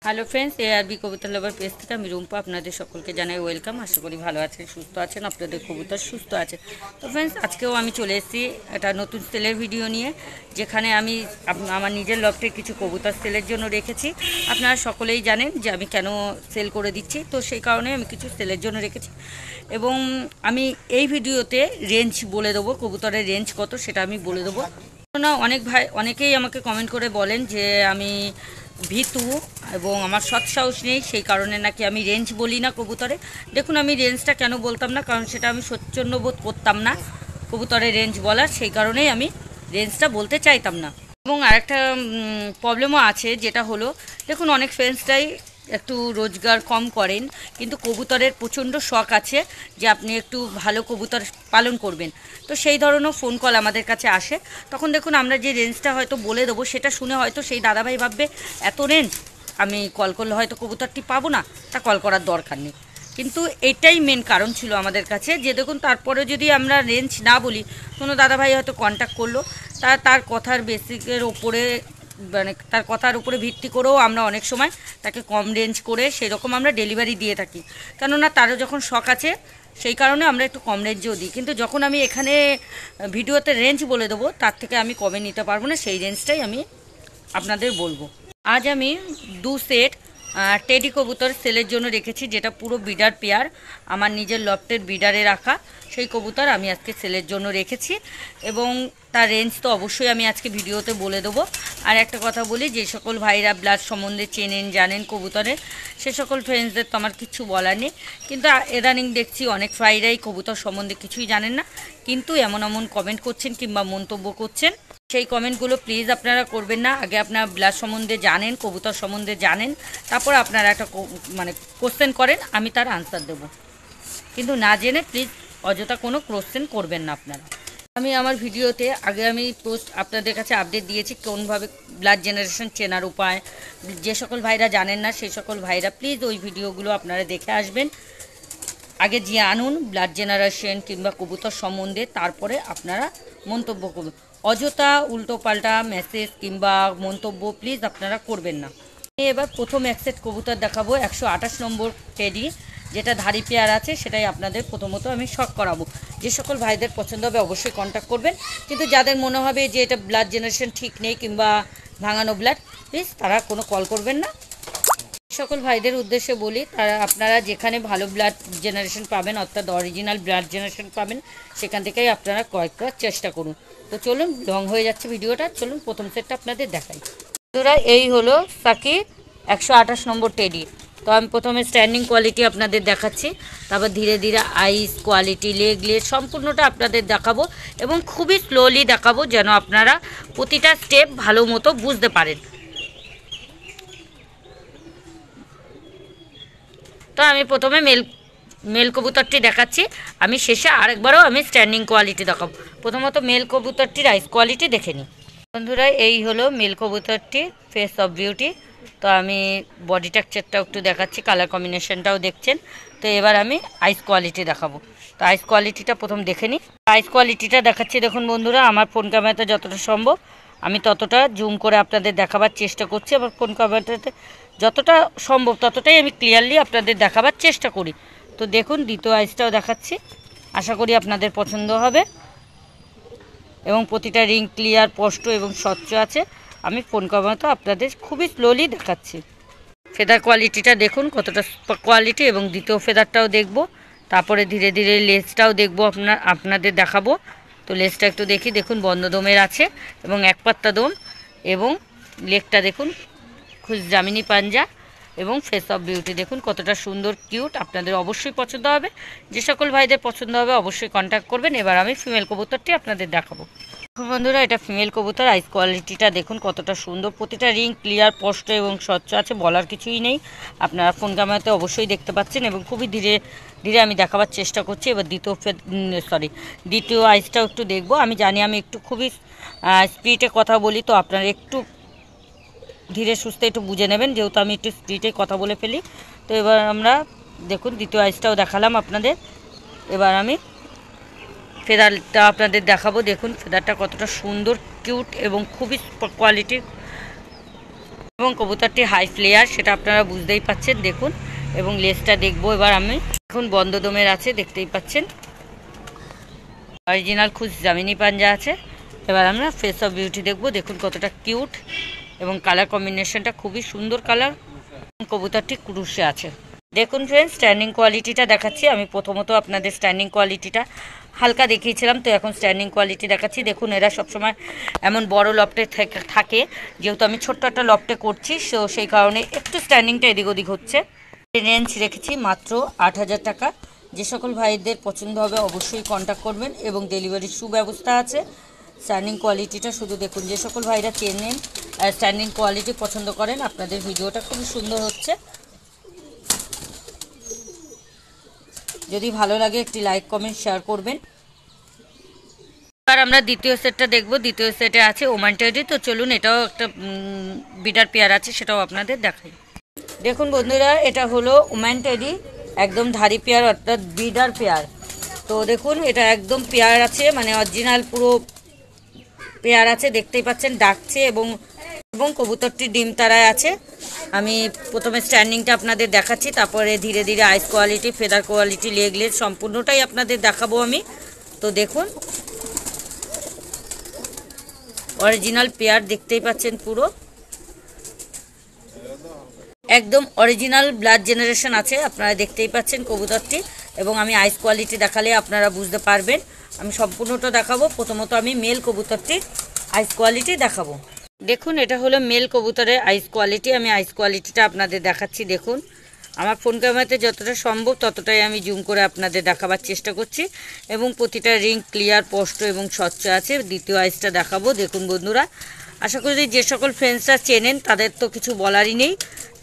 Hello friends, ARB কবুতর লাভার page থেকে আমি রুম্পা আপনাদের সকলকে জানাই ওয়েলকাম। আশা করি ভালো আছেন, সুস্থ আছেন, আপনাদের কবুতর সুস্থ আছে। তো ফ্রেন্ডস, আজকেও আমি চলে এসেছি একটা নতুন সেলের ভিডিও নিয়ে, যেখানে আমি আমার নিজের লফটে কিছু কবুতর সেলের জন্য রেখেছি। আপনারা সকলেই জানেন যে আমি কেন সেল করে দিচ্ছি, তো সেই কারণে আমি কিছু সেলের জন্য রেখেছি। এবং আমি এই ভিডিওতে রেঞ্জ বলে দেবো, কবুতরের রেঞ্জ কত সেটা আমি বলে দেবো। না, অনেকেই আমাকে কমেন্ট করে বলেন যে আমি ভীতু এবং আমার সৎসাহস নেই, সেই কারণে নাকি আমি রেঞ্জ বলি না কবুতরে। দেখুন, আমি রেঞ্জটা কেন বলতাম না, কারণ সেটা আমি স্বচ্ছন্দ বোধ করতাম না কবুতরের রেঞ্জ বলার, সেই কারণেই আমি রেঞ্জটা বলতে চাইতাম না। এবং আরেকটা প্রবলেমও আছে, যেটা হলো দেখুন, অনেক ফ্রেন্ডসটাই একটু রোজগার কম করেন, কিন্তু কবুতরের প্রচণ্ড শখ আছে যে আপনি একটু ভালো কবুতর পালন করবেন। তো সেই ধরনের ফোন কল আমাদের কাছে আসে। তখন দেখুন, আমরা যে রেঞ্জটা হয়তো বলে দেবো, সেটা শুনে হয়তো সেই দাদাভাই ভাববে এত রেঞ্জ, আমি কল করলে হয়তো কবুতরটি পাবো না, তা কল করার দরকার নেই। কিন্তু এটাই মেন কারণ ছিল আমাদের কাছে, যে দেখুন তারপরে যদি আমরা রেঞ্জ না বলি, কোনো দাদাভাই হয়তো কন্ট্যাক্ট করলো, তার কথার বেসিকের ওপরে, মানে তার কথার উপরে ভিত্তি করেও আমরা অনেক সময় তাকে কম রেঞ্জ করে সেরকম আমরা ডেলিভারি দিয়ে থাকি। কেননা তারও যখন শখ আছে, সেই কারণে আমরা একটু কম রেঞ্জেও দিই। কিন্তু যখন আমি এখানে ভিডিওতে রেঞ্জ বলে দেবো, তার থেকে আমি কমে নিতে পারবো না, সেই রেঞ্জটাই আমি আপনাদের বলবো। আজ আমি 2 সেট টেডি কবুতর সেলের জন্য রেখেছি, যেটা পুরো বিডার পেয়ার, আমার নিজের লফটের বিডারে রাখা সেই কবুতর আমি আজকে সেলের জন্য রেখেছি। এবং তার রেঞ্জ তো অবশ্যই আমি আজকে ভিডিওতে বলে দেবো। আর একটা কথা বলি, যে সকল ভাইরা ব্লাড সম্বন্ধে চেনেন জানেন কবুতরের, সে সকল ফ্রেন্ডসদের তো আমার কিছু বলার নেই। কিন্তু ইদানিং দেখছি অনেক ভাইরাই কবুতর সম্বন্ধে কিছুই জানেন না, কিন্তু এমন কমেন্ট করছেন কিংবা মন্তব্য করছেন। সেই কমেন্টগুলো প্লিজ আপনারা করবেন না। আগে আপনারা ব্লাড সম্বন্ধে জানেন, কবুতর সম্বন্ধে জানেন, তারপর আপনারা একটা কোশ্চেন করেন, আমি তার আনসার দেব। কিন্তু না জেনে প্লিজ অযথা কোনো কোশ্চেন করবেন না আপনারা। আমি আমার ভিডিওতে আগে আমি পোস্ট আপনাদের কাছে আপডেট দিয়েছি কোনভাবে ব্লাড জেনারেশন চেনার উপায়। যে সকল ভাইরা জানেন না, সেই সকল ভাইরা প্লিজ ওই ভিডিওগুলো আপনারা দেখে আসবেন। আগে জানুন ব্লাড জেনারেশন কিংবা কবুতর সম্বন্ধে, তারপরে আপনারা মন্তব্য করুন। অযথা উল্টোপাল্টা মেসেজ কিংবা মন্তব্য প্লিজ আপনারা করবেন না। আমি এবার প্রথম এক সেট কবুতর দেখাবো, 128 নম্বর টেডি, যেটা ধাড়ি পেয়ার আছে, সেটাই আপনাদের প্রথমত আমি শখ করাবো। যে সকল ভাইদের পছন্দ হবে অবশ্যই কন্ট্যাক্ট করবেন, কিন্তু যাদের মনে হবে যে এটা ব্লাড জেনারেশন ঠিক নেই কিংবা ভাঙানো ব্লাড, প্লিজ তারা কোনো কল করবেন না। সকল ভাইদের উদ্দেশ্যে বলি, আপনারা যেখানে ভালো ব্লাড জেনারেশন পাবেন, অর্থাৎ অরিজিনাল ব্লাড জেনারেশন পাবেন, সেখান থেকেই আপনারা ক্রয় করার চেষ্টা করুন। তো চলুন, লং হয়ে যাচ্ছে ভিডিওটা, চলুন প্রথম সেটটা আপনাদের দেখাই। বন্ধুরা, এই হলো সাকি 128 নম্বর টেডি। তো আমি প্রথমে স্ট্যান্ডিং কোয়ালিটি আপনাদের দেখাচ্ছি, তারপর ধীরে ধীরে আইস কোয়ালিটি, লেগ লেস সম্পূর্ণটা আপনাদের দেখাবো, এবং খুবই স্লোলি দেখাবো, যেন আপনারা প্রতিটা স্টেপ ভালো মতো বুঝতে পারেন। তো আমি প্রথমে মেল কবুতরটি দেখাচ্ছি, আমি শেষে আরেকবারও আমি স্ট্যান্ডিং কোয়ালিটি দেখাবো। প্রথমত মেল কবুতরটির আইস কোয়ালিটি দেখে নিই। বন্ধুরা, এই হলো মেল কবুতরটি, ফেস অফ বিউটি। তো আমি বডি টেক্সচারটাও একটু দেখাচ্ছি, কালার কম্বিনেশনটাও দেখছেন। তো এবার আমি আইস কোয়ালিটি দেখাবো। তো আইস কোয়ালিটিটা প্রথম দেখে নিই। আইস কোয়ালিটিটা দেখাচ্ছি, দেখুন বন্ধুরা, আমার ফোন ক্যামেরাতে যতটা সম্ভব আমি ততটা জুম করে আপনাদের দেখাবার চেষ্টা করছি। আমার ফোন ক্যামেরাতে যতটা সম্ভব ততটাই আমি ক্লিয়ারলি আপনাদের দেখাবার চেষ্টা করি। তো দেখুন, দ্বিতীয় আইসটাও দেখাচ্ছি, আশা করি আপনাদের পছন্দ হবে। এবং প্রতিটা রিং ক্লিয়ার, স্পষ্ট এবং স্বচ্ছ আছে। আমি ফোন ক্যামেরাতে আপনাদের খুবই স্লোলি দেখাচ্ছি। ফেদার কোয়ালিটিটা দেখুন কতটা কোয়ালিটি, এবং দ্বিতীয় ফেদারটাও দেখব, তারপরে ধীরে ধীরে লেজটাও দেখব, আপনাদের দেখাবো। তো লেজটা একটু দেখি, দেখুন বন্ধ দমের আছে এবং এক পাত্তা দম, এবং লেগটা দেখুন খুব জামিনি পাঞ্জা, এবং ফেস অফ বিউটি দেখুন কতটা সুন্দর কিউট। আপনাদের অবশ্যই পছন্দ হবে। যে সকল ভাইদের পছন্দ হবে অবশ্যই কন্ট্যাক্ট করবেন। এবার আমি ফিমেল কবুতরটি আপনাদের দেখাবো। বন্ধুরা, এটা ফিমেল কবুতর। আইস কোয়ালিটিটা দেখুন কতটা সুন্দর, প্রতিটা রিং ক্লিয়ার, স্পষ্ট এবং স্বচ্ছ আছে, বলার কিছুই নেই। আপনারা ফোন ক্যামেরাতে অবশ্যই দেখতে পাচ্ছেন, এবং খুবই ধীরে ধীরে আমি দেখাবার চেষ্টা করছি। এবার দ্বিতীয় আইসটাও একটু দেখবো। আমি জানি আমি একটু খুবই স্পিডে কথা বলি, তো আপনারা একটু ধীরে সুস্থে একটু বুঝে নেবেন, যেহেতু আমি একটু স্পিডে কথা বলে ফেলি। তো এবার আমরা দেখুন দ্বিতীয় আইসটাও দেখালাম আপনাদের। এবার আমি ফেদারটা আপনাদের দেখাবো। দেখুন ফেদারটা কতটা সুন্দর, কিউট এবং খুবই কোয়ালিটির এবং কবুতরটি হাই ফ্লেয়ার, সেটা আপনারা বুঝতেই পাচ্ছেন দেখুন। এবং লেজটা দেখবো এবার আমি। এখন বন্ধ দমের আছে, দেখতেই পাচ্ছেন। অরিজিনাল খুশ জামিনী পাঞ্জা আছে। এবার আমরা ফেস অফ বিউটি দেখবো, দেখুন কতটা কিউট এবং কালার কম্বিনেশনটা খুবই সুন্দর কালার। কবুতরটি ক্রুশে আছে। দেখুন ফ্রেন্ডস, স্ট্যান্ডিং কোয়ালিটিটা দেখাচ্ছি আমি। প্রথমত আপনাদের স্ট্যান্ডিং কোয়ালিটিটা হালকা দেখিয়েছিলাম, তো এখন স্ট্যান্ডিং কোয়ালিটি দেখাচ্ছি। দেখুন এরা সবসময় এমন বড় লফটে থাকে, যেহেতু আমি ছোট্ট একটা লফটে করছি, সো সেই কারণে একটু স্ট্যান্ডিংটা এদিক ওদিক হচ্ছে। রেঞ্জ রেখেছি মাত্র 8,000 টাকা। যে সকল ভাইদের পছন্দ হবে অবশ্যই কন্ট্যাক্ট করবেন এবং ডেলিভারির সুব্যবস্থা আছে। স্ট্যান্ডিং কোয়ালিটিটা শুধু দেখুন। যে সকল ভাইরা চেনেন, স্ট্যান্ডিং কোয়ালিটি পছন্দ করেন, আপনাদের ভিডিওটা খুবই সুন্দর হচ্ছে। যদি ভালো লাগে একটি লাইক কমেন্ট শেয়ার করবেন। এবার আমরা দ্বিতীয় সেটটা দেখব। দ্বিতীয় সেটে আছে ওমান টেডি। তো চলুন, এটাও একটা বিডার পেয়ার আছে, সেটাও আপনাদের দেখাই। দেখুন বন্ধুরা, এটা হলো ওমান টেডি, একদম ধারি পেয়ার অর্থাৎ বিডার পেয়ার। তো দেখুন এটা একদম পেয়ার আছে, মানে অরিজিনাল পুরো পেয়ার আছে, দেখতেই পাচ্ছেন ডাকছে এবং কবুতরটি ডিম তারায় আছে। আমি প্রথমে স্ট্যান্ডিংটা আপনাদের দেখাচ্ছি, তারপরে ধীরে ধীরে আইস কোয়ালিটি, ফেদার কোয়ালিটি, লেগ সম্পূর্ণটাই আপনাদের দেখাবো আমি। তো দেখুন অরিজিনাল পেয়ার, দেখতেই পাচ্ছেন পুরো একদম অরিজিনাল ব্লাড জেনারেশন আছে, আপনারা দেখতেই পাচ্ছেন কবুতরটি। এবং আমি আইস কোয়ালিটি দেখালে আপনারা বুঝতে পারবেন। আমি সম্পূর্ণটা দেখাবো। প্রথমত আমি মেল কবুতরটির আইস কোয়ালিটি দেখাবো। দেখুন এটা হলো মেল কবুতরের আইস কোয়ালিটি। আমি আইস কোয়ালিটিটা আপনাদের দেখাচ্ছি। দেখুন আমার ফোন ক্যামেরাতে যতটা সম্ভব ততটাই আমি জুম করে আপনাদের দেখাবার চেষ্টা করছি। এবং প্রতিটা রিং ক্লিয়ার, স্পষ্ট এবং স্বচ্ছ আছে। দ্বিতীয় আইসটা দেখাবো। দেখুন বন্ধুরা, আশা করি যে সকল ফ্রেন্ডসরা চেনেন তাদের তো কিছু বলারই নেই।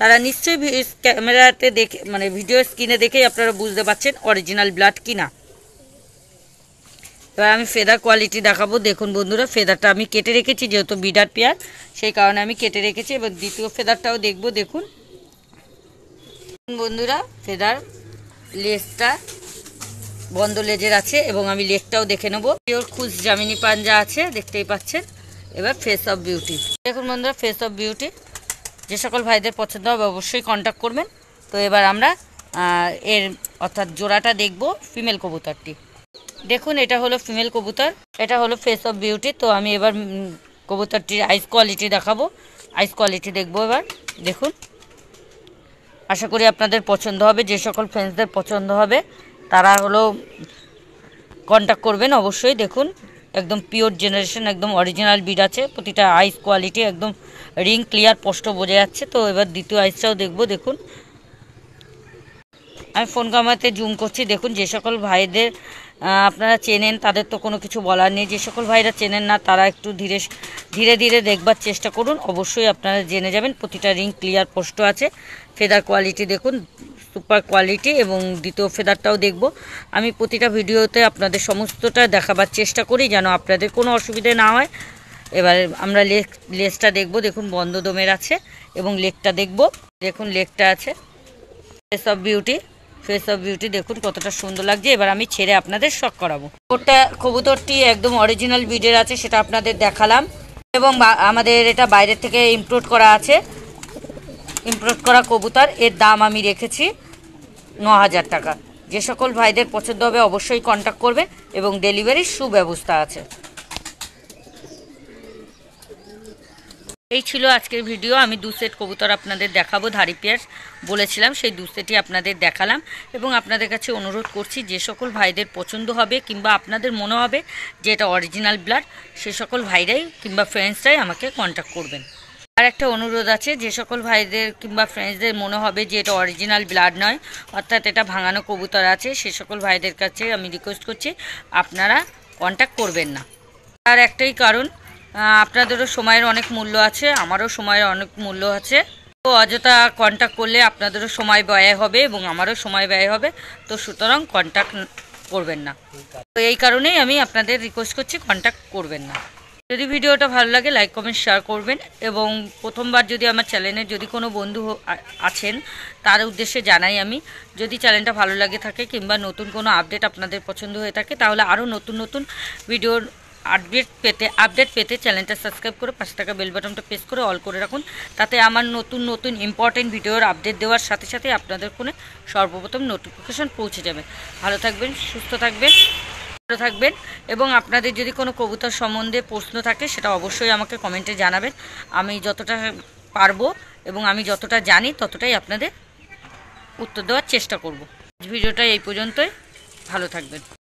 তারা নিশ্চয়ই ক্যামেরাতে দেখে, মানে ভিডিও স্ক্রিনে দেখেই আপনারা বুঝতে পারছেন অরিজিনাল ব্লাড কিনা। এবার আমি ফেদার কোয়ালিটি দেখাবো। দেখুন বন্ধুরা, ফেদারটা আমি কেটে রেখেছি, যেহেতু বিডার পেয়ার সেই কারণে আমি কেটে রেখেছি। এবার দ্বিতীয় ফেদারটাও দেখব। দেখুন বন্ধুরা, ফেদার লেজটা বন্ধ লেজের আছে এবং আমি লেগটাও দেখে নেব। পিওর খুশ জামিনী পাঞ্জা আছে, দেখতেই পাচ্ছেন। এবার ফেস অফ বিউটি দেখুন বন্ধুরা, ফেস অফ বিউটি। যে সকল ভাইদের পছন্দ হবে অবশ্যই কন্ট্যাক্ট করবেন। তো এবার আমরা এর অর্থাৎ জোড়াটা দেখব, ফিমেল কবুতরটি। দেখুন এটা হলো ফিমেল কবুতর, এটা হলো ফেস অফ বিউটি। তো আমি এবার কবুতরটির আইস কোয়ালিটি দেখাবো। আইস কোয়ালিটি দেখবো এবার। দেখুন, আশা করি আপনাদের পছন্দ হবে। যে সকল ফ্রেন্ডসদের পছন্দ হবে তারা হলো কন্ট্যাক্ট করবেন অবশ্যই। দেখুন একদম পিওর জেনারেশন, একদম অরিজিনাল বিড আছে। প্রতিটা আইস কোয়ালিটি একদম রিং ক্লিয়ার, স্পষ্ট বোঝা যাচ্ছে। তো এবার দ্বিতীয় আইসটাও দেখবো। দেখুন আমি ফোন ক্যামেরাতে জুম করছি। দেখুন যে সকল ভাইদের আপনারা চেনেন তাদের তো কোনো কিছু বলার নেই। যে সকল ভাইরা চেনেন না তারা একটু ধীরে ধীরে দেখবার চেষ্টা করুন, অবশ্যই আপনারা জেনে যাবেন। প্রতিটা রিং ক্লিয়ার, স্পষ্ট আছে। ফেদার কোয়ালিটি দেখুন, সুপার কোয়ালিটি। এবং দ্বিতীয় ফেদারটাও দেখব। আমি প্রতিটা ভিডিওতে আপনাদের সমস্তটা দেখাবার চেষ্টা করি যেন আপনাদের কোনো অসুবিধে না হয়। এবার আমরা লেজটা দেখব। দেখুন বন্ধ দমের আছে এবং লেগটা দেখব। দেখুন লেগটা আছে। Face of beauty, face of beauty দেখুন কতটা সুন্দর লাগছে। এবার আমি ছেড়ে আপনাদের শখ করাবো। কবুতরটি একদম অরিজিনাল বিডের আছে, সেটা আপনাদের দেখালাম। এবং আমাদের এটা বাইরের থেকে ইম্পোর্ট করা আছে, ইম্পোর্ট করা কবুতর। এর দাম আমি রেখেছি 9,000 টাকা। যে সকল ভাইদের পছন্দ হবে অবশ্যই কন্ট্যাক্ট করবে এবং ডেলিভারির সুব্যবস্থা আছে। এই ছিল আজকের ভিডিও। আমি 2 সেট কবুতর আপনাদের দেখাবো, ধারি পেয়ার বলেছিলাম, সেই 2 সেটই আপনাদের দেখালাম। এবং আপনাদের কাছে অনুরোধ করছি, যে সকল ভাইদের পছন্দ হবে কিংবা আপনাদের মনে হবে যে এটা অরিজিনাল ব্লাড, সে সকল ভাইরাই কিংবা ফ্রেন্ডসরাই আমাকে কন্ট্যাক্ট করবেন। আর একটা অনুরোধ আছে, যে সকল ভাইদের কিংবা ফ্রেন্ডসদের মনে হবে যে এটা অরিজিনাল ব্লাড নয়, অর্থাৎ এটা ভাঙানো কবুতর আছে, সে সকল ভাইদের কাছে আমি রিকোয়েস্ট করছি আপনারা কন্ট্যাক্ট করবেন না। আর একটাই কারণ, আপনাদেরও সময়ের অনেক মূল্য আছে, আমারও সময়ের অনেক মূল্য আছে। তো অযথা কন্ট্যাক্ট করলে আপনাদেরও সময় ব্যয় হবে এবং আমারও সময় ব্যয় হবে। তো সুতরাং কন্ট্যাক্ট করবেন না। তো এই কারণেই আমি আপনাদের রিকোয়েস্ট করছি কন্ট্যাক্ট করবেন না। যদি ভিডিওটা ভালো লাগে লাইক কমেন্ট শেয়ার করবেন। এবং প্রথমবার যদি আমার চ্যানেলে যদি কোনো বন্ধু আছেন তার উদ্দেশ্যে জানাই আমি, যদি চ্যানেলটা ভালো লাগে থাকে কিংবা নতুন কোনো আপডেট আপনাদের পছন্দ হয়ে থাকে তাহলে আরও নতুন নতুন ভিডিওর আপডেট পেতে চ্যানেলটা সাবস্ক্রাইব করে পাশে থাকা বেল বাটনটা প্রেস করে অল করে রাখুন। তাতে আমার নতুন নতুন ইম্পর্টেন্ট ভিডিওর আপডেট দেওয়ার সাথে সাথে আপনাদের ফোনে সর্বপ্রথম নোটিফিকেশন পৌঁছে যাবে। ভালো থাকবেন, সুস্থ থাকবেন, ভালো থাকবেন। এবং আপনাদের যদি কোনো কবুতর সম্বন্ধে প্রশ্ন থাকে সেটা অবশ্যই আমাকে কমেন্টে জানাবেন। আমি যতটা পারবো এবং আমি যতটা জানি ততটাই আপনাদের উত্তর দেওয়ার চেষ্টা করব। ভিডিওটা এই পর্যন্তই, ভালো থাকবেন।